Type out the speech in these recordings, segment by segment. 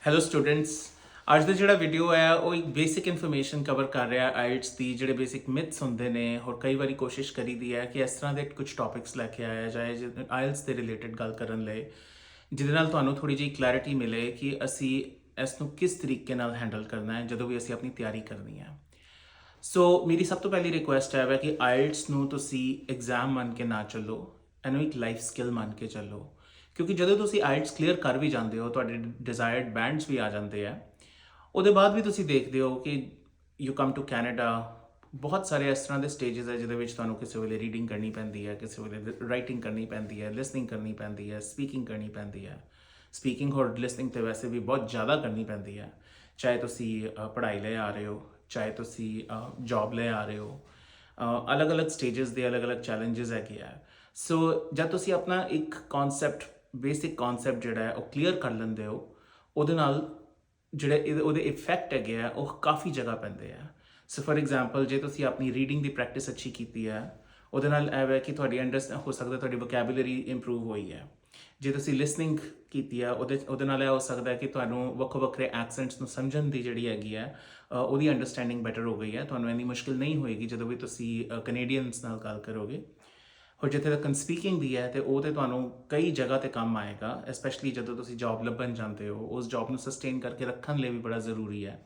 Hello students. ਅੱਜ ਦਾ ਜਿਹੜਾ video ਹੈ ਉਹ ਇੱਕ ਬੇਸਿਕ ਇਨਫੋਰਮੇਸ਼ਨ ਕਵਰ ਕਰ ਰਿਹਾ ਹੈ ਆਇਲਟਸ ਦੀ। ਜਿਹੜੇ ਬੇਸਿਕ ਮਿਥਸ ਹੁੰਦੇ ਨੇ ਹੋਰ ਕਈ ਵਾਰੀ ਕੋਸ਼ਿਸ਼ ਕਰੀਦੀ ਹੈ ਕਿ ਇਸ ਤਰ੍ਹਾਂ ਦੇ ਕੁਝ ਟੌਪਿਕਸ ਲੈ ਕੇ ਆਇਆ ਜਾਏ ਆਇਲਟਸ ਦੇ ਰਿਲੇਟਡ ਗੱਲ ਕਰਨ ਲਈ, ਜਿਹਦੇ ਨਾਲ ਤੁਹਾਨੂੰ ਥੋੜੀ ਜਿਹੀ ਕਲੈਰਿਟੀ ਮਿਲੇ ਕਿ ਅਸੀਂ ਇਸ ਨੂੰ ਕਿਸ ਤਰੀਕੇ ਨਾਲ ਹੈਂਡਲ ਕਰਨਾ ਹੈ ਜਦੋਂ ਵੀ ਅਸੀਂ ਆਪਣੀ ਤਿਆਰੀ ਕਰਨੀ ਹੈ। ਸੋ ਮੇਰੀ ਸਭ ਤੋਂ ਪਹਿਲੀ ਰਿਕੁਐਸਟ ਹੈ ਕਿ ਆਇਲਟਸ ਨੂੰ ਤੁਸੀਂ ਐਗਜ਼ਾਮ ਮੰਨ ਕੇ ਨਾ ਚੱਲੋ, ਇਹਨੂੰ ਇੱਕ ਲਾਈਫ ਸਕਿੱਲ ਮੰਨ ਕੇ ਚੱਲੋ। ਕਿਉਂਕਿ ਜਦੋਂ ਤੁਸੀਂ ਆਇਲਟਸ ਕਲੀਅਰ ਕਰ ਵੀ ਜਾਂਦੇ ਹੋ, ਤੁਹਾਡੇ ਡਿਜ਼ਾਇਰਡ ਬੈਂਡਸ ਵੀ ਆ ਜਾਂਦੇ ਆ, ਉਹਦੇ ਬਾਅਦ ਵੀ ਤੁਸੀਂ ਦੇਖਦੇ ਹੋ ਕਿ ਯੂ ਕਮ ਟੂ ਕੈਨੇਡਾ। ਬਹੁਤ ਸਾਰੇ ਇਸ ਤਰ੍ਹਾਂ ਦੇ ਸਟੇਜਸ ਹੈ ਜਿਹਦੇ ਵਿੱਚ ਤੁਹਾਨੂੰ ਕਿਸੇ ਵੇਲੇ ਰੀਡਿੰਗ ਕਰਨੀ ਪੈਂਦੀ ਹੈ, ਕਿਸੇ ਵੇਲੇ ਰਾਈਟਿੰਗ ਕਰਨੀ ਪੈਂਦੀ ਹੈ, ਲਿਸਨਿੰਗ ਕਰਨੀ ਪੈਂਦੀ ਹੈ, ਸਪੀਕਿੰਗ ਕਰਨੀ ਪੈਂਦੀ ਹੈ। ਸਪੀਕਿੰਗ ਹੋਰ ਲਿਸਨਿੰਗ ਤੇ ਵੈਸੇ ਵੀ ਬਹੁਤ ਜ਼ਿਆਦਾ ਕਰਨੀ ਪੈਂਦੀ ਹੈ, ਚਾਹੇ ਤੁਸੀਂ ਪੜ੍ਹਾਈ ਲਈ ਆ ਰਹੇ ਹੋ, ਚਾਹੇ ਤੁਸੀਂ ਜੌਬ ਲਈ ਆ ਰਹੇ ਹੋ। ਅਲੱਗ-ਅਲੱਗ ਸਟੇਜਸ ਦੇ ਅਲੱਗ-ਅਲੱਗ ਚੈਲੰਜਸ ਹੈਗੇ ਆ। ਸੋ ਜਦ ਤੁਸੀਂ ਆਪਣਾ ਇੱਕ ਕਨਸੈਪਟ, ਬੇਸਿਕ ਕਨਸੈਪਟ ਜਿਹੜਾ ਹੈ ਉਹ ਕਲੀਅਰ ਕਰ ਲੈਂਦੇ ਹੋ, ਉਹਦੇ ਨਾਲ ਜਿਹੜੇ ਉਹਦੇ ਇਫੈਕਟ ਹੈਗੇ ਆ ਉਹ ਕਾਫੀ ਜਗ੍ਹਾ ਪੈਂਦੇ ਆ। ਸੋ ਫॉर ਐਗਜ਼ਾਮਪਲ, ਜੇ ਤੁਸੀਂ ਆਪਣੀ ਰੀਡਿੰਗ ਦੀ ਪ੍ਰੈਕਟਿਸ ਅੱਛੀ ਕੀਤੀ ਹੈ, ਉਹਦੇ ਨਾਲ ਇਹ ਹੈ ਕਿ ਤੁਹਾਡੀ ਹੋ ਸਕਦਾ ਤੁਹਾਡੀ ਵੋਕੈਬੂਲਰੀ ਇੰਪਰੂਵ ਹੋਈ ਹੈ। ਜੇ ਤੁਸੀਂ ਲਿਸਨਿੰਗ ਕੀਤੀ ਆ, ਉਹਦੇ ਨਾਲ ਇਹ ਹੋ ਸਕਦਾ ਕਿ ਤੁਹਾਨੂੰ ਵੱਖੋ ਵੱਖਰੇ ਐਕਸੈਂਟਸ ਨੂੰ ਸਮਝਣ ਦੀ ਜਿਹੜੀ ਹੈਗੀ ਹੈ ਉਹਦੀ ਅੰਡਰਸਟੈਂਡਿੰਗ ਬੈਟਰ ਹੋ ਗਈ ਹੈ। ਤੁਹਾਨੂੰ ਇੰਨੀ ਮੁਸ਼ਕਿਲ ਨਹੀਂ ਹੋਏਗੀ ਜਦੋਂ ਵੀ ਤੁਸੀਂ ਕੈਨੇਡੀਅਨਸ ਨਾਲ ਗੱਲ ਕਰੋਗੇ। ਹੋਰ ਜਿੱਥੇ ਤੱਕ ਸਪੀਕਿੰਗ ਦੀ ਹੈ ਤੇ ਉਹ ਤੇ ਤੁਹਾਨੂੰ ਕਈ ਜਗ੍ਹਾ ਤੇ ਕੰਮ ਆਏਗਾ, ਸਪੈਸ਼ਲੀ ਜਦੋਂ ਤੁਸੀਂ ਜੌਬ ਲੱਭਣ ਜਾਂਦੇ ਹੋ। ਉਸ ਜੌਬ ਨੂੰ ਸਸਟੇਨ ਕਰਕੇ ਰੱਖਣ ਲਈ ਵੀ ਬੜਾ ਜ਼ਰੂਰੀ ਹੈ।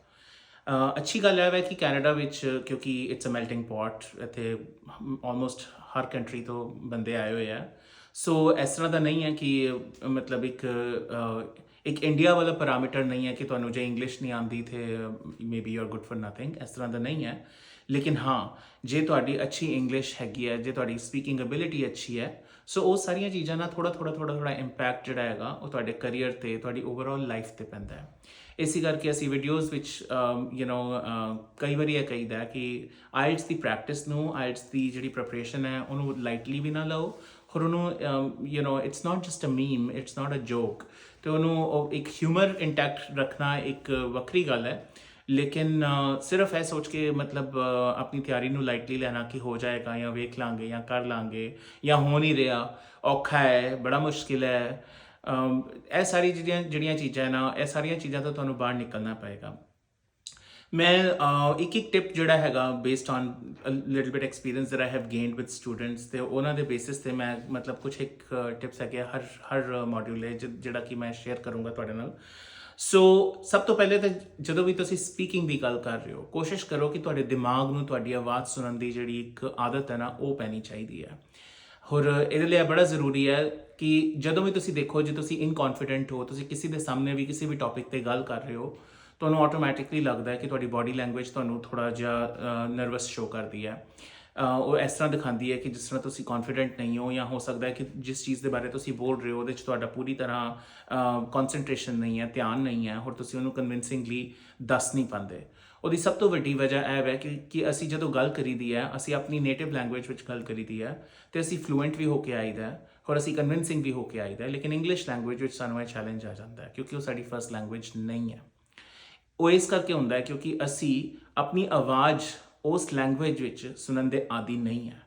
ਅੱਛੀ ਗੱਲ ਇਹ ਹੈ ਕਿ ਕੈਨੇਡਾ ਵਿੱਚ, ਕਿਉਂਕਿ ਇਟਸ ਅ ਮੈਲਟਿੰਗ ਪੌਟ, ਇੱਥੇ ਆਲਮੋਸਟ ਹਰ ਕੰਟਰੀ ਤੋਂ ਬੰਦੇ ਆਏ ਹੋਏ ਆ। ਸੋ ਇਸ ਤਰ੍ਹਾਂ ਦਾ ਨਹੀਂ ਹੈ ਕਿ ਮਤਲਬ ਇੱਕ ਇੰਡੀਆ ਵਾਲਾ ਪੈਰਾਮੀਟਰ ਨਹੀਂ ਹੈ ਕਿ ਤੁਹਾਨੂੰ ਜੇ ਇੰਗਲਿਸ਼ ਨਹੀਂ ਆਉਂਦੀ ਤੇ maybe you are good for nothing. ਇਸ ਤਰ੍ਹਾਂ ਦਾ ਨਹੀਂ ਹੈ। ਲੇਕਿਨ ਹਾਂ, ਜੇ ਤੁਹਾਡੀ ਅੱਛੀ ਇੰਗਲਿਸ਼ ਹੈਗੀ ਹੈ, ਜੇ ਤੁਹਾਡੀ ਸਪੀਕਿੰਗ ਐਬਿਲਿਟੀ ਅੱਛੀ ਹੈ, ਸੋ ਉਹ ਸਾਰੀਆਂ ਚੀਜ਼ਾਂ ਨਾਲ ਥੋੜਾ ਇੰਪੈਕਟ ਜਿਹੜਾ ਹੈਗਾ ਉਹ ਤੁਹਾਡੇ ਕਰੀਅਰ ਤੇ, ਤੁਹਾਡੀ ਓਵਰਆਲ ਲਾਈਫ ਤੇ ਪੈਂਦਾ ਹੈ। ਇਸੇ ਕਰਕੇ ਅਸੀਂ ਵੀਡੀਓਜ਼ ਵਿੱਚ ਕਈ ਵਾਰੀ ਇਹ ਕਹੀਦਾ ਕਿ ਆਇਲਟਸ ਦੀ ਪ੍ਰੈਕਟਿਸ ਨੂੰ, ਆਇਲਟਸ ਦੀ ਜਿਹੜੀ ਪ੍ਰੈਪਰੇਸ਼ਨ ਹੈ ਉਹਨੂੰ ਲਾਈਟਲੀ ਵੀ ਨਾ ਲਓ। ਹੋਰ ਉਹਨੂੰ it's not just a meme, it's not a joke. ਤੇ ਉਹਨੂੰ ਇੱਕ ਹਿਊਮਰ ਇੰਟੈਕਟ ਰੱਖਣਾ ਇੱਕ ਵੱਖਰੀ ਗੱਲ ਹੈ। ਲੇਕਿਨ ਸਿਰਫ ਇਹ ਸੋਚ ਕੇ ਮਤਲਬ ਆਪਣੀ ਤਿਆਰੀ ਨੂੰ ਲਾਈਟਲੀ ਲੈਣਾ ਕਿ ਹੋ ਜਾਏਗਾ ਜਾਂ ਵੇਖ ਲਾਂਗੇ ਜਾਂ ਕਰ ਲਾਂਗੇ ਜਾਂ ਹੋ ਨਹੀਂ ਰਿਹਾ, ਔਖਾ ਹੈ, ਬੜਾ ਮੁਸ਼ਕਿਲ ਹੈ, ਇਹ ਸਾਰੀ ਜਿਹੜੀਆਂ ਚੀਜ਼ਾਂ ਨਾ, ਇਹ ਸਾਰੀਆਂ ਚੀਜ਼ਾਂ ਤੋਂ ਤੁਹਾਨੂੰ ਬਾਹਰ ਨਿਕਲਣਾ ਪਏਗਾ। ਮੈਂ ਇੱਕ ਟਿਪ ਜਿਹੜਾ ਹੈਗਾ based on little bit experience that I have gained with students, ਤੇ ਉਹਨਾਂ ਦੇ ਬੇਸਿਸ ਤੇ ਮੈਂ ਮਤਲਬ ਕੁਝ ਇੱਕ ਟਿਪਸ ਹੈਗੇ ਹਰ ਮੋਡਿਊਲ ਹੈ ਜਿਹੜਾ ਕਿ ਮੈਂ ਸ਼ੇਅਰ ਕਰੂੰਗਾ ਤੁਹਾਡੇ ਨਾਲ। ਸੋ ਸਭ ਤੋਂ ਪਹਿਲੇ ਤਾਂ ਜਦੋਂ ਵੀ ਤੁਸੀਂ ਸਪੀਕਿੰਗ ਦੀ ਗੱਲ ਕਰ ਰਹੇ ਹੋ, ਕੋਸ਼ਿਸ਼ ਕਰੋ ਕਿ ਤੁਹਾਡੇ ਦਿਮਾਗ ਨੂੰ ਤੁਹਾਡੀ ਆਵਾਜ਼ ਸੁਣਨ ਦੀ ਜਿਹੜੀ ਇੱਕ ਆਦਤ ਹੈ ਨਾ, ਉਹ ਪੈਣੀ ਚਾਹੀਦੀ ਹੈ। ਹੋਰ ਇਹਦੇ ਲਈ ਬੜਾ ਜ਼ਰੂਰੀ ਹੈ ਕਿ ਜਦੋਂ ਵੀ ਤੁਸੀਂ ਦੇਖੋ, ਜੇ ਤੁਸੀਂ ਇਨਕੌਨਫੀਡੈਂਟ ਹੋ, ਤੁਸੀਂ ਕਿਸੇ ਦੇ ਸਾਹਮਣੇ ਵੀ ਕਿਸੇ ਵੀ ਟੌਪਿਕ ਤੇ ਗੱਲ ਕਰ ਰਹੇ ਹੋ, ਤੁਹਾਨੂੰ ਆਟੋਮੈਟਿਕਲੀ ਲੱਗਦਾ ਹੈ ਕਿ ਤੁਹਾਡੀ ਬਾਡੀ ਲੈਂਗੁਏਜ ਤੁਹਾਨੂੰ ਥੋੜਾ ਜਿਹਾ ਨਰਵਸ ਸ਼ੋ ਕਰਦੀ ਹੈ। ਉਹ ਇਸ ਤਰ੍ਹਾਂ ਦਿਖਾਉਂਦੀ ਹੈ ਕਿ ਜਿਸ ਤਰ੍ਹਾਂ ਤੁਸੀਂ ਕੌਨਫੀਡੈਂਟ ਨਹੀਂ ਹੋ, ਜਾਂ ਹੋ ਸਕਦਾ ਹੈ ਕਿ ਜਿਸ ਚੀਜ਼ ਦੇ ਬਾਰੇ ਤੁਸੀਂ ਬੋਲ ਰਹੇ ਹੋ ਉਹਦੇ 'ਚ ਤੁਹਾਡਾ ਪੂਰੀ ਤਰ੍ਹਾਂ ਕੌਨਸੈਂਟਰੇਸ਼ਨ ਨਹੀਂ ਹੈ, ਧਿਆਨ ਨਹੀਂ ਹੈ, ਹੋਰ ਤੁਸੀਂ ਉਹਨੂੰ ਕਨਵਿੰਸਿੰਗਲੀ ਦੱਸ ਨਹੀਂ ਪਾਉਂਦੇ। ਉਹਦੀ ਸਭ ਤੋਂ ਵੱਡੀ ਵਜ੍ਹਾ ਇਹ ਹੈ ਕਿ ਅਸੀਂ ਜਦੋਂ ਗੱਲ ਕਰੀਦੀ ਹੈ, ਅਸੀਂ ਆਪਣੀ ਨੇਟਿਵ ਲੈਂਗੁਏਜ ਵਿੱਚ ਗੱਲ ਕਰੀਦੀ ਹੈ ਤੇ ਅਸੀਂ ਫਲੂਐਂਟ ਵੀ ਹੋ ਕੇ ਆਈਦਾ ਔਰ ਅਸੀਂ ਕਨਵਿੰਸਿੰਗ ਵੀ ਹੋ ਕੇ ਆਈਦਾ। ਲੇਕਿਨ ਇੰਗਲਿਸ਼ ਲੈਂਗੁਏਜ ਵਿੱਚ ਸਾਨੂੰ ਇਹ ਚੈਲੰਜ ਆ ਜਾਂਦਾ ਹੈ ਕਿਉਂਕਿ ਉਹ ਸਾਡੀ ਫਸਟ ਲੈਂਗੁਏਜ ਨਹੀਂ ਹੈ। ਉਹ ਇਸ ਕਰਕੇ ਹੁੰਦਾ ਹੈ ਕਿਉਂਕਿ ਅਸੀਂ ਆਪਣੀ ਆਵਾਜ਼ ਉਸ ਲੈਂਗੁਏਜ ਵਿੱਚ ਸੁਣਨ ਦੇ ਆਦੀ ਨਹੀਂ ਹੈ।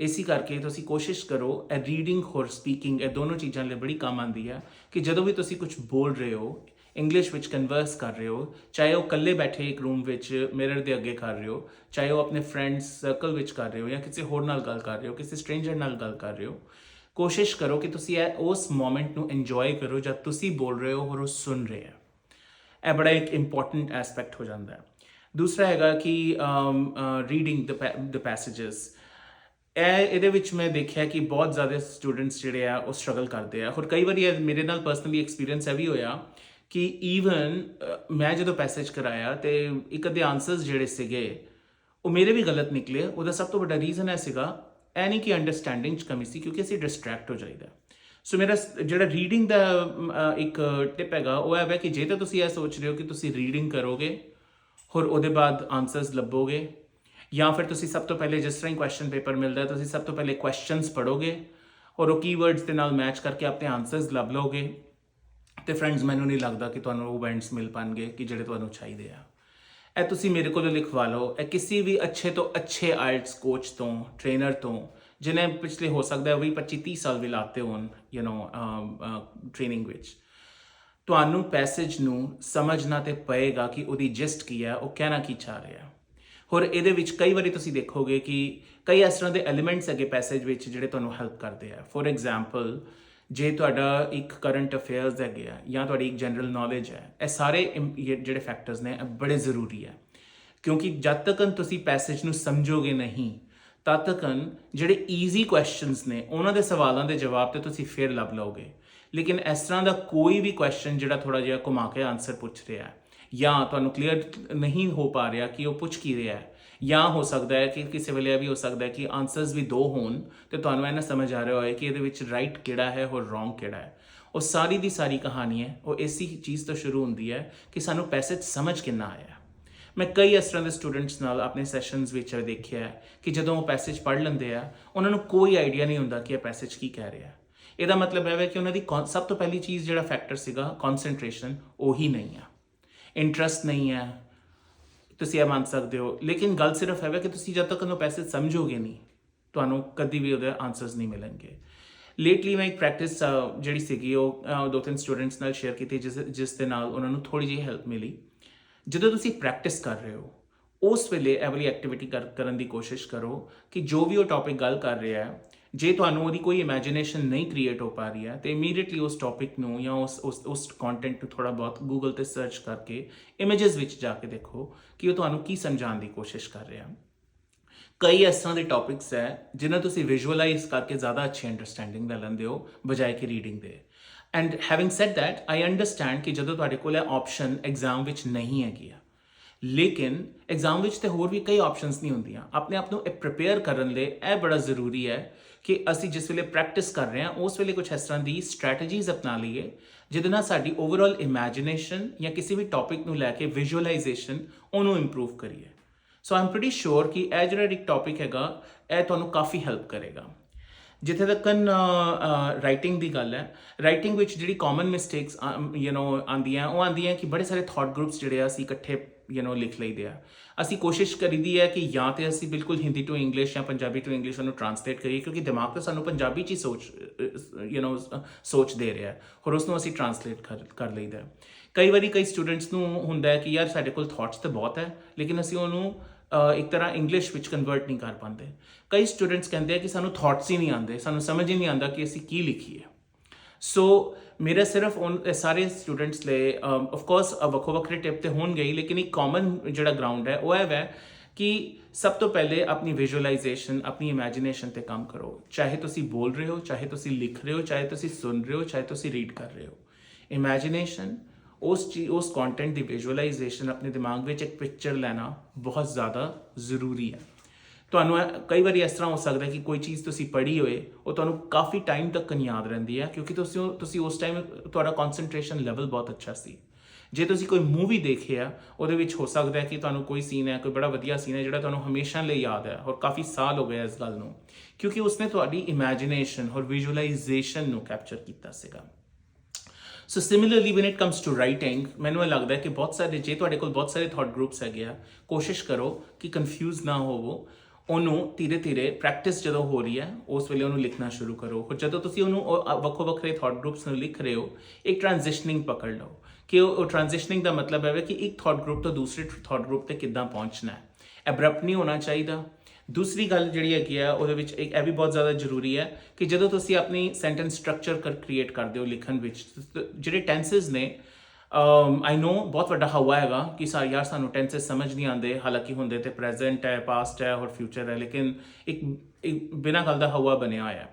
ਇਸੇ ਕਰਕੇ ਤੁਸੀਂ ਕੋਸ਼ਿਸ਼ ਕਰੋ, ਇਹ ਰੀਡਿੰਗ ਹੋਰ ਸਪੀਕਿੰਗ, ਇਹ ਦੋਨੋਂ ਚੀਜ਼ਾਂ ਲਈ ਬੜੀ ਕੰਮ ਆਉਂਦੀ ਹੈ ਕਿ ਜਦੋਂ ਵੀ ਤੁਸੀਂ ਕੁਝ ਬੋਲ ਰਹੇ ਹੋ, ਇੰਗਲਿਸ਼ ਵਿੱਚ ਕਨਵਰਸ ਕਰ ਰਹੇ ਹੋ, ਚਾਹੇ ਉਹ ਇਕੱਲੇ ਬੈਠੇ ਇੱਕ ਰੂਮ ਵਿੱਚ ਮਿਰਰ ਦੇ ਅੱਗੇ ਕਰ ਰਹੇ ਹੋ, ਚਾਹੇ ਉਹ ਆਪਣੇ ਫਰੈਂਡਸ ਸਰਕਲ ਵਿੱਚ ਕਰ ਰਹੇ ਹੋ, ਜਾਂ ਕਿਸੇ ਹੋਰ ਨਾਲ ਗੱਲ ਕਰ ਰਹੇ ਹੋ, ਕਿਸੇ ਸਟ੍ਰੇਂਜਰ ਨਾਲ ਗੱਲ ਕਰ ਰਹੇ ਹੋ, ਕੋਸ਼ਿਸ਼ ਕਰੋ ਕਿ ਤੁਸੀਂ ਉਸ ਮੋਮੈਂਟ ਨੂੰ ਇੰਜੋਏ ਕਰੋ ਜਦ ਤੁਸੀਂ ਬੋਲ ਰਹੇ ਹੋ ਔਰ ਉਹ ਸੁਣ ਰਹੇ ਹੈ। ਇਹ ਬੜਾ ਇੱਕ ਇੰਪੋਰਟੈਂਟ ਐਸਪੈਕਟ ਹੋ ਜਾਂਦਾ ਹੈ। ਦੂਸਰਾ ਹੈਗਾ ਕਿ ਰੀਡਿੰਗ ਦ ਪੈਸੇजेस। ਇਹਦੇ ਵਿੱਚ ਮੈਂ ਦੇਖਿਆ ਕਿ ਬਹੁਤ ਜ਼ਿਆਦਾ ਸਟੂਡੈਂਟਸ ਜਿਹੜੇ ਆ ਉਹ ਸਟਰਗਲ ਕਰਦੇ ਆ। ਹੋਰ ਕਈ ਵਾਰੀ ਮੇਰੇ ਨਾਲ ਪਰਸਨਲੀ ਐਕਸਪੀਰੀਅੰਸ ਇਹ ਵੀ ਹੋਇਆ ਕਿ ਈਵਨ ਮੈਂ ਜਦੋਂ ਪੈਸੇਜ ਕਰਾਇਆ ਤੇ ਇੱਕ ਅੱਧੇ ਆਨਸਰਸ ਜਿਹੜੇ ਸੀਗੇ ਉਹ ਮੇਰੇ ਵੀ ਗਲਤ ਨਿਕਲੇ। ਉਹਦਾ ਸਭ ਤੋਂ ਵੱਡਾ ਰੀਜ਼ਨ ਇਹ ਸੀਗਾ, ਇਹ ਨਹੀਂ ਕਿ ਅੰਡਰਸਟੈਂਡਿੰਗ 'ਚ ਕਮੀ ਸੀ, ਕਿਉਂਕਿ ਅਸੀਂ ਡਿਸਟਰੈਕਟ ਹੋ ਜਾਈਦਾ। ਸੋ ਮੇਰਾ ਜਿਹੜਾ ਰੀਡਿੰਗ ਦਾ ਇੱਕ ਟਿਪ ਹੈਗਾ ਉਹ ਹੈ ਕਿ ਜੇ ਤਾਂ ਤੁਸੀਂ ਇਹ ਸੋਚ ਰਹੇ ਹੋ ਕਿ ਤੁਸੀਂ ਰੀਡਿੰਗ ਕਰੋਗੇ ਹੋਰ ਉਹਦੇ ਬਾਅਦ ਆਨਸਰਸ ਲੱਭੋਗੇ, ਜਾਂ ਫਿਰ ਤੁਸੀਂ ਸਭ ਤੋਂ ਪਹਿਲੇ ਜਿਸ ਤਰ੍ਹਾਂ ਹੀ ਕੁਐਸਚਨ ਪੇਪਰ ਮਿਲਦਾ ਤੁਸੀਂ ਸਭ ਤੋਂ ਪਹਿਲੇ ਕੁਐਸਚਨਸ ਪੜ੍ਹੋਗੇ ਔਰ ਉਹ ਕੀਵਰਡਸ ਦੇ ਨਾਲ ਮੈਚ ਕਰਕੇ ਆਪਣੇ ਆਨਸਰਸ ਲੱਭ ਲਓਗੇ, ਤੇ ਫਰੈਂਡਸ ਮੈਨੂੰ ਨਹੀਂ ਲੱਗਦਾ ਕਿ ਤੁਹਾਨੂੰ ਉਹ ਵੈਂਡਸ ਮਿਲ ਪਾਣਗੇ ਕਿ ਜਿਹੜੇ ਤੁਹਾਨੂੰ ਚਾਹੀਦੇ ਆ। ਇਹ ਤੁਸੀਂ ਮੇਰੇ ਕੋਲੋਂ ਲਿਖਵਾ ਲਓ। ਇਹ ਕਿਸੇ ਵੀ ਅੱਛੇ ਤੋਂ ਅੱਛੇ ਆਇਲਟਸ ਕੋਚ ਤੋਂ, ਟ੍ਰੇਨਰ ਤੋਂ, ਜਿਨੇ ਪਿਛਲੇ ਹੋ ਸਕਦਾ 20-25-30 ਸਾਲ ਵੀ ਲਾਤੇ ਹੋਣ ਟ੍ਰੇਨਿੰਗ ਵਿੱਚ। ਤੁਹਾਨੂੰ ਪੈਸੇਜ ਨੂੰ ਸਮਝਣਾ ਤੇ ਪਏਗਾ ਕਿ ਉਹਦੀ ਜਿਸਟ ਕੀ ਹੈ, ਉਹ ਕਹਿਣਾ ਕੀ ਚਾਹ ਰਿਹਾ। ਹੋਰ ਇਹਦੇ ਵਿੱਚ ਕਈ ਵਾਰੀ ਤੁਸੀਂ ਦੇਖੋਗੇ ਕਿ ਕਈ ਇਸ ਤਰ੍ਹਾਂ ਦੇ ਐਲੀਮੈਂਟਸ ਹੈਗੇ ਪੈਸੇਜ ਵਿੱਚ ਜਿਹੜੇ ਤੁਹਾਨੂੰ ਹੈਲਪ ਕਰਦੇ ਆ। ਫੋਰ ਐਗਜ਼ਾਮਪਲ, ਜੇ ਤੁਹਾਡਾ ਇੱਕ ਕਰੰਟ ਅਫੇਅਰਸ ਹੈਗੇ ਆ ਜਾਂ ਤੁਹਾਡੀ ਇੱਕ ਜਨਰਲ ਨੌਲੇਜ ਹੈ, ਇਹ ਸਾਰੇ ਜਿਹੜੇ ਫੈਕਟਰਸ ਨੇ ਇਹ ਬੜੇ ਜ਼ਰੂਰੀ ਹੈ, ਕਿਉਂਕਿ ਜਦ ਤੱਕ ਤੁਸੀਂ ਪੈਸੇਜ ਨੂੰ ਸਮਝੋਗੇ ਨਹੀਂ ਤਦ ਤੱਕ ਜਿਹੜੇ ਈਜ਼ੀ ਕੁਐਸਚਨਸ ਨੇ ਉਹਨਾਂ ਦੇ ਸਵਾਲਾਂ ਦੇ ਜਵਾਬ ਤੇ ਤੁਸੀਂ ਫਿਰ ਲੱਭ ਲਓਗੇ। ਲੇਕਿਨ ਇਸ ਤਰ੍ਹਾਂ ਦਾ ਕੋਈ ਵੀ ਕੁਐਸਚਨ ਜਿਹੜਾ ਥੋੜਾ ਜਿਹਾ ਘੁਮਾ ਕੇ ਆਨਸਰ ਪੁੱਛ ਰਿਹਾ ਹੈ ਜਾਂ ਤੁਹਾਨੂੰ ਕਲੀਅਰ ਨਹੀਂ ਹੋ ਪਾ ਰਿਹਾ ਕਿ ਉਹ ਪੁੱਛ ਕੀ ਰਿਹਾ ਹੈ, ਜਾਂ ਹੋ ਸਕਦਾ ਹੈ ਕਿ ਕਿਸੇ ਵੇਲੇ ਇਹ ਵੀ ਹੋ ਸਕਦਾ ਹੈ ਕਿ ਆਨਸਰਸ ਵੀ ਦੋ ਹੋਣ ਤੇ ਤੁਹਾਨੂੰ ਇਹ ਨਾ ਸਮਝ ਆ ਰਿਹਾ ਹੋਏ ਕਿ ਇਹਦੇ ਵਿੱਚ ਰਾਈਟ ਕਿਹੜਾ ਹੈ ਔਰ ਰੋਂਗ ਕਿਹੜਾ ਹੈ। ਉਹ ਸਾਰੀ ਦੀ ਸਾਰੀ ਕਹਾਣੀ ਹੈ ਉਹ ਇਸੇ ਚੀਜ਼ ਤੋਂ ਸ਼ੁਰੂ ਹੁੰਦੀ ਹੈ ਕਿ ਸਾਨੂੰ ਪੈਸੇਜ ਸਮਝ ਕਿੰਨਾ ਆਇਆ। ਮੈਂ ਕਈ ਇਸ ਤਰ੍ਹਾਂ ਦੇ ਸਟੂਡੈਂਟਸ ਨਾਲ ਆਪਣੇ ਸੈਸ਼ਨਸ ਵਿੱਚ ਦੇਖਿਆ ਕਿ ਜਦੋਂ ਉਹ ਪੈਸੇਜ ਪੜ੍ਹ ਲੈਂਦੇ ਆ ਉਹਨਾਂ ਨੂੰ ਕੋਈ ਆਈਡੀਆ ਨਹੀਂ ਹੁੰਦਾ ਕਿ ਇਹ ਪੈਸੇਜ ਕੀ ਕਹਿ ਰਿਹਾ। ਇਹਦਾ ਮਤਲਬ ਹੈ ਕਿ ਉਹਨਾਂ ਦੀ ਸਭ ਤੋਂ ਪਹਿਲੀ ਚੀਜ਼ ਜਿਹੜਾ ਫੈਕਟਰ ਸੀਗਾ ਕਨਸੈਂਟਰੇਸ਼ਨ, ਉਹੀ ਨਹੀਂ ਆ, ਇੰਟਰਸਟ ਨਹੀਂ ਹੈ, ਤੁਸੀਂ ਇਹ ਮੰਨ ਸਕਦੇ ਹੋ। ਲੇਕਿਨ ਗੱਲ ਸਿਰਫ ਹੈ ਕਿ ਤੁਸੀਂ ਜਦ ਤੱਕ ਉਹ ਪੈਸੇਜ ਸਮਝੋਗੇ ਨਹੀਂ ਤੁਹਾਨੂੰ ਕਦੀ ਵੀ ਉਹਦੇ ਆਨਸਰਸ ਨਹੀਂ ਮਿਲਣਗੇ। ਲੇਟਲੀ ਮੈਂ ਇੱਕ ਪ੍ਰੈਕਟਿਸ ਜਿਹੜੀ ਸੀਗੀ ਉਹ 2-3 ਸਟੂਡੈਂਟਸ ਨਾਲ ਸ਼ੇਅਰ ਕੀਤੀ ਜਿਸ ਦੇ ਨਾਲ ਉਹਨਾਂ ਨੂੰ ਥੋੜੀ ਜਿਹੀ ਹੈਲਪ ਮਿਲੀ। ਜਦੋਂ ਤੁਸੀਂ ਪ੍ਰੈਕਟਿਸ ਕਰ ਰਹੇ ਹੋ ਉਸ ਵੇਲੇ ਇਹ ਵਾਲੀ ਐਕਟੀਵਿਟੀ ਕਰਨ ਦੀ ਕੋਸ਼ਿਸ਼ ਕਰੋ ਕਿ ਜੋ ਵੀ ਉਹ ਟੌਪਿਕ ਗੱਲ ਕਰ ਰਿਹਾ ਹੈ, ਜੇ ਤੁਹਾਨੂੰ ਉਹਦੀ ਕੋਈ ਇਮੈਜੀਨੇਸ਼ਨ ਨਹੀਂ ਕ੍ਰੀਏਟ ਹੋ ਪਾ ਰਹੀ ਹੈ ਤੇ ਇਮੀਡੀਏਟਲੀ ਉਸ ਟੌਪਿਕ ਨੂੰ ਜਾਂ ਉਸ ਕੰਟੈਂਟ ਨੂੰ ਥੋੜਾ ਬਹੁਤ ਗੂਗਲ ਤੇ ਸਰਚ ਕਰਕੇ ਇਮੇजेस ਵਿੱਚ ਜਾ ਕੇ ਦੇਖੋ ਕਿ ਉਹ ਤੁਹਾਨੂੰ ਕੀ ਸਮਝਾਉਣ ਦੀ ਕੋਸ਼ਿਸ਼ ਕਰ ਰਿਹਾ। ਕਈ ਇਸ ਤਰ੍ਹਾਂ ਦੇ ਟੌਪਿਕਸ ਹੈ ਜਿਨ੍ਹਾਂ ਤੁਸੀਂ ਵਿਜ਼ੂਅਲਾਈਜ਼ ਕਰਕੇ ਜ਼ਿਆਦਾ ਅੱਛੀ ਅੰਡਰਸਟੈਂਡਿੰਗ ਲੈ ਲੈਂਦੇ ਹੋ ਬਜਾਏ ਕਿ ਰੀਡਿੰਗ ਦੇ। And having said that I understand ਕਿ ਜਦੋਂ ਤੁਹਾਡੇ ਕੋਲ ਇਹ ਆਪਸ਼ਨ ਐਗਜ਼ਾਮ ਵਿੱਚ ਨਹੀਂ ਹੈਗੀ ਆ, ਲੇਕਿਨ ਐਗਜ਼ਾਮ ਵਿੱਚ ਤੇ ਹੋਰ ਵੀ ਕਈ ਆਪਸ਼ਨਸ ਨਹੀਂ ਹੁੰਦੀਆਂ। ਆਪਣੇ ਆਪ ਨੂੰ ਪ੍ਰਿਪੇਅਰ ਕਰਨ ਲਈ ਇਹ ਬੜਾ ਜ਼ਰੂਰੀ ਹੈ ਕਿ ਅਸੀਂ ਜਿਸ ਵੇਲੇ ਪ੍ਰੈਕਟਿਸ ਕਰ ਰਹੇ ਹਾਂ ਉਸ ਵੇਲੇ ਕੁਝ ਇਸ ਤਰ੍ਹਾਂ ਦੀ ਸਟ੍ਰੈਟਜੀਜ਼ ਅਪਣਾ ਲਈਏ ਜਿਹਦੇ ਨਾਲ ਸਾਡੀ ਓਵਰਆਲ ਇਮੈਜੀਨੇਸ਼ਨ ਜਾਂ ਕਿਸੇ ਵੀ ਟੌਪਿਕ ਨੂੰ ਲੈ ਕੇ ਵਿਜ਼ੂਅਲਾਈਜ਼ੇਸ਼ਨ ਉਹਨੂੰ ਇੰਪਰੂਵ ਕਰੀਏ। ਸੋ ਆਈ ਐਮ ਪ੍ਰੀਟੀ ਸ਼ੋਰ ਕਿ ਇਹ ਜਿਹੜਾ ਇੱਕ ਟੌਪਿਕ ਹੈਗਾ ਇਹ ਤੁਹਾਨੂੰ ਕਾਫੀ ਹੈਲਪ ਕਰੇਗਾ। ਜਿੱਥੇ ਤੱਕ ਰਾਈਟਿੰਗ ਦੀ ਗੱਲ ਹੈ, ਰਾਈਟਿੰਗ ਵਿੱਚ ਜਿਹੜੀ ਕਾਮਨ ਮਿਸਟੇਕਸ ਆਉਂਦੀਆਂ ਉਹ ਆਉਂਦੀਆਂ ਕਿ ਬੜੇ ਸਾਰੇ ਥਾਟ ਗਰੁੱਪਸ ਜਿਹੜੇ ਆ ਅਸੀਂ ਇਕੱਠੇ ਲਿਖ ਲਈਦੇ ਆ। ਅਸੀਂ ਕੋਸ਼ਿਸ਼ ਕਰੀਦੀ ਹੈ ਕਿ ਜਾਂ ਤੇ ਅਸੀਂ ਬਿਲਕੁਲ ਹਿੰਦੀ ਟੂ ਇੰਗਲਿਸ਼ ਜਾਂ ਪੰਜਾਬੀ ਟੂ ਇੰਗਲਿਸ਼ ਉਹਨੂੰ ਟਰਾਂਸਲੇਟ ਕਰੀਏ ਕਿਉਂਕਿ ਦਿਮਾਗ ਤਾਂ ਸਾਨੂੰ ਪੰਜਾਬੀ 'ਚ ਹੀ ਸੋਚ ਦੇ ਰਿਹਾ ਔਰ ਉਸ ਨੂੰ ਅਸੀਂ ਟਰਾਂਸਲੇਟ ਕਰ ਲਈਦਾ। ਕਈ ਵਾਰੀ ਕਈ ਸਟੂਡੈਂਟਸ ਨੂੰ ਹੁੰਦਾ ਹੈ ਕਿ ਯਾਰ ਸਾਡੇ ਕੋਲ ਥਾਟਸ ਤਾਂ ਬਹੁਤ ਹੈ ਲੇਕਿਨ ਅਸੀਂ ਉਹਨੂੰ ਇੱਕ ਤਰ੍ਹਾਂ ਇੰਗਲਿਸ਼ ਵਿੱਚ ਕਨਵਰਟ ਨਹੀਂ ਕਰ ਪਾਉਂਦੇ। ਕਈ ਸਟੂਡੈਂਟਸ ਕਹਿੰਦੇ ਆ ਕਿ ਸਾਨੂੰ ਥਾਟਸ ਹੀ ਨਹੀਂ ਆਉਂਦੇ, ਸਾਨੂੰ ਸਮਝ ਹੀ ਨਹੀਂ ਆਉਂਦਾ ਕਿ ਅਸੀਂ ਕੀ ਲਿਖੀਏ। ਸੋ ਮੇਰਾ ਸਿਰਫ ਸਾਰੇ ਸਟੂਡੈਂਟਸ ਲਈ ਆਫਕੋਰਸ ਵੱਖੋ ਵੱਖਰੇ ਟਿਪ ਤੇ ਹੋਣਗੇ ਹੀ, ਲੇਕਿਨ ਇੱਕ ਕਾਮਨ ਜਿਹੜਾ ਗਰਾਊਂਡ ਹੈ ਉਹ ਹੈ ਕਿ ਸਭ ਤੋਂ ਪਹਿਲੇ ਆਪਣੀ ਵਿਜ਼ੂਅਲਾਈਜ਼ੇਸ਼ਨ, ਆਪਣੀ ਇਮੈਜੀਨੇਸ਼ਨ ਤੇ ਕੰਮ ਕਰੋ। ਚਾਹੇ ਤੁਸੀਂ ਬੋਲ ਰਹੇ ਹੋ, ਚਾਹੇ ਤੁਸੀਂ ਲਿਖ ਰਹੇ ਹੋ, ਚਾਹੇ ਤੁਸੀਂ ਸੁਣ ਰਹੇ ਹੋ, ਚਾਹੇ ਤੁਸੀਂ ਰੀਡ ਕਰ ਰਹੇ ਹੋ। ਇਮੈਜੀਨੇਸ਼ਨ, ਉਸ ਕੰਟੈਂਟ ਦੀ ਵਿਜ਼ੂਅਲਾਈਜ਼ੇਸ਼ਨ, ਆਪਣੇ ਦਿਮਾਗ ਵਿੱਚ ਇੱਕ ਪਿਕਚਰ ਲੈਣਾ ਬਹੁਤ ਜ਼ਿਆਦਾ ਜ਼ਰੂਰੀ ਹੈ। ਤੁਹਾਨੂੰ ਕਈ ਵਾਰੀ ਇਸ ਤਰ੍ਹਾਂ ਹੋ ਸਕਦਾ ਕਿ ਕੋਈ ਚੀਜ਼ ਤੁਸੀਂ ਪੜ੍ਹੀ ਹੋਏ ਉਹ ਤੁਹਾਨੂੰ ਕਾਫੀ ਟਾਈਮ ਤੱਕ ਯਾਦ ਰਹਿੰਦੀ ਹੈ ਕਿਉਂਕਿ ਤੁਸੀਂ ਉਸ ਟਾਈਮ ਤੁਹਾਡਾ ਕਨਸੈਂਟਰੇਸ਼ਨ ਲੈਵਲ ਬਹੁਤ ਅੱਛਾ ਸੀ। ਜੇ ਤੁਸੀਂ ਕੋਈ ਮੂਵੀ ਦੇਖਿਆ ਉਹਦੇ ਵਿੱਚ ਹੋ ਸਕਦਾ ਹੈ ਕਿ ਤੁਹਾਨੂੰ ਕੋਈ ਸੀਨ ਹੈ, ਕੋਈ ਬੜਾ ਵਧੀਆ ਸੀਨ ਹੈ ਜਿਹੜਾ ਤੁਹਾਨੂੰ ਹਮੇਸ਼ਾ ਲਈ ਯਾਦ ਹੈ ਔਰ ਕਾਫੀ ਸਾਲ ਹੋ ਗਏ ਇਸ ਗੱਲ ਨੂੰ, ਕਿਉਂਕਿ ਉਸਨੇ ਤੁਹਾਡੀ ਇਮੈਜੀਨੇਸ਼ਨ ਔਰ ਵਿਜ਼ੂਅਲਾਈਜ਼ੇਸ਼ਨ ਨੂੰ ਕੈਪਚਰ ਕੀਤਾ ਸੀਗਾ। So similarly when it comes to writing, ਮੈਨੂੰ ਇਹ ਲੱਗਦਾ ਕਿ ਜੇ ਤੁਹਾਡੇ ਕੋਲ ਬਹੁਤ ਸਾਰੇ ਥਾਟ ਗਰੁੱਪਸ ਹੈਗੇ ਆ, ਕੋਸ਼ਿਸ਼ ਕਰੋ ਕਿ ਕਨਫਿਊਜ਼ ਨਾ ਹੋਵੋ। ਉਹਨੂੰ ਧੀਰੇ ਧੀਰੇ ਪ੍ਰੈਕਟਿਸ ਜਦੋਂ ਹੋ ਰਹੀ ਹੈ ਉਸ ਵੇਲੇ ਉਹਨੂੰ ਲਿਖਣਾ ਸ਼ੁਰੂ ਕਰੋ। ਜਦੋਂ ਤੁਸੀਂ ਉਹਨੂੰ ਵੱਖੋ ਵੱਖਰੇ ਥਾਟ ਗਰੁੱਪਸ ਨੂੰ ਲਿਖ ਰਹੇ ਹੋ, ਇੱਕ ਟ੍ਰਾਂਜਿਸ਼ਨਿੰਗ ਪਕੜ ਲਓ ਕਿ ਉਹ ਟ੍ਰਾਂਜਿਸ਼ਨਿੰਗ ਦਾ ਮਤਲਬ ਹੈ ਕਿ ਇੱਕ ਥਾਟ ਗਰੁੱਪ ਤੋਂ ਦੂਸਰੇ ਥਾਟ ਗਰੁੱਪ ਤੇ ਕਿੱਦਾਂ ਪਹੁੰਚਣਾ ਹੈ। ਐਬਰਪਟ ਨਹੀਂ ਹੋਣਾ ਚਾਹੀਦਾ। ਦੂਸਰੀ ਗੱਲ ਜਿਹੜੀ ਹੈਗੀ ਆ ਉਹਦੇ ਵਿੱਚ ਇਹ ਵੀ ਬਹੁਤ ਜ਼ਿਆਦਾ ਜ਼ਰੂਰੀ ਹੈ ਕਿ ਜਦੋਂ ਤੁਸੀਂ ਆਪਣੀ ਸੈਂਟੈਂਸ ਸਟਰਕਚਰ ਕ੍ਰੀਏਟ ਕਰਦੇ ਹੋ ਲਿਖਣ ਵਿੱਚ, ਜਿਹੜੇ ਟੈਂਸਸ ਨੇ, ਆਈ ਨੋ ਬਹੁਤ ਵੱਡਾ ਹਵਾ ਹੈਗਾ ਕਿ ਯਾਰ ਸਾਨੂੰ ਟੈਂਸਸ ਸਮਝ ਨਹੀਂ ਆਉਂਦੇ, ਹਾਲਾਂਕਿ ਹੁੰਦੇ ਤੇ ਪ੍ਰੈਜ਼ੈਂਟ ਹੈ, ਪਾਸਟ ਹੈ ਔਰ ਫਿਊਚਰ ਹੈ, ਲੇਕਿਨ ਇੱਕ ਬਿਨਾਂ ਗੱਲ ਦਾ ਹਵਾ ਬਣਿਆ ਹੋਇਆ।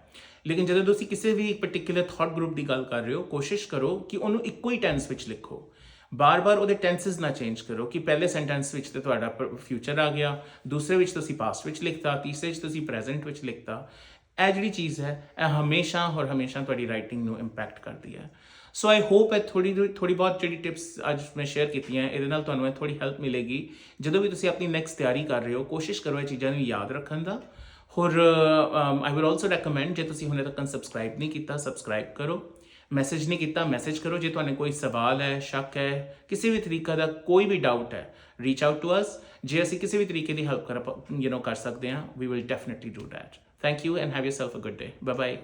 ਲੇਕਿਨ ਜਦੋਂ ਤੁਸੀਂ ਕਿਸੇ ਵੀ ਪਰਟੀਕੂਲਰ ਥਾਟ ਗਰੁੱਪ ਦੀ ਗੱਲ ਕਰ ਰਹੇ ਹੋ, ਕੋਸ਼ਿਸ਼ ਕਰੋ ਕਿ ਉਹਨੂੰ ਇੱਕੋ ਹੀ ਟੈਂਸ ਵਿੱਚ ਲਿਖੋ। ਬਾਰ-ਬਾਰ ਉਹਦੇ ਟੈਂਸਸ ਨਾ ਚੇਂਜ ਕਰੋ ਕਿ ਪਹਿਲੇ ਸੈਂਟੈਂਸ ਵਿੱਚ ਤੇ ਤੁਹਾਡਾ ਫਿਊਚਰ ਆ ਗਿਆ, ਦੂਸਰੇ ਵਿੱਚ ਤੁਸੀਂ ਪਾਸਟ ਵਿੱਚ ਲਿਖਤਾ, ਤੀਸਰੇ ਵਿੱਚ ਤੁਸੀਂ ਪ੍ਰੈਜ਼ੈਂਟ ਵਿੱਚ ਲਿਖਤਾ। ਇਹ ਜਿਹੜੀ ਚੀਜ਼ ਹੈ ਇਹ ਹਮੇਸ਼ਾ ਤੁਹਾਡੀ ਰਾਈਟਿੰਗ ਨੂੰ ਇੰਪੈਕਟ ਕਰਦੀ ਹੈ। ਸੋ ਆਈ ਹੋਪ ਇਹ ਥੋੜੀ ਬਹੁਤ ਜਿਹੜੀ ਟਿਪਸ ਅੱਜ ਮੈਂ ਸ਼ੇਅਰ ਕੀਤੀਆਂ ਇਹਦੇ ਨਾਲ ਤੁਹਾਨੂੰ ਇਹ ਥੋੜੀ ਹੈਲਪ ਮਿਲੇਗੀ। ਜਦੋਂ ਵੀ ਤੁਸੀਂ ਆਪਣੀ ਨੈਕਸਟ ਤਿਆਰੀ ਕਰ ਰਹੇ ਹੋ, ਕੋਸ਼ਿਸ਼ ਕਰੋ ਇਹ ਚੀਜ਼ਾਂ ਨੂੰ ਯਾਦ ਰੱਖਣ ਦਾ। ਹੋਰ ਆਈ ਵੁੱਡ ਆਲਸੋ ਰეკਮੈਂਡ, ਜੇ ਤੁਸੀਂ ਹੁਣੇ ਤੱਕ ਸਬਸਕ੍ਰਾਈਬ ਨਹੀਂ ਕੀਤਾ, ਸਬਸਕ੍ਰਾਈਬ ਕਰੋ। ਮੈਸੇਜ ਨਹੀਂ ਕੀਤਾ, ਮੈਸੇਜ ਕਰੋ। ਜੇ ਤੁਹਾਨੂੰ ਕੋਈ ਸਵਾਲ ਹੈ, ਸ਼ੱਕ ਹੈ, ਕਿਸੇ ਵੀ ਤਰੀਕੇ ਦਾ ਕੋਈ ਵੀ ਡਾਊਟ ਹੈ, ਰੀਚ ਆਊਟ ਟੂ ਅਸ। ਜੇ ਅਸੀਂ ਕਿਸੇ ਵੀ ਤਰੀਕੇ ਦੀ ਹੈਲਪ ਕਰ ਸਕਦੇ ਹਾਂ, we will definitely do that. Thank you and have yourself a good day. Bye bye.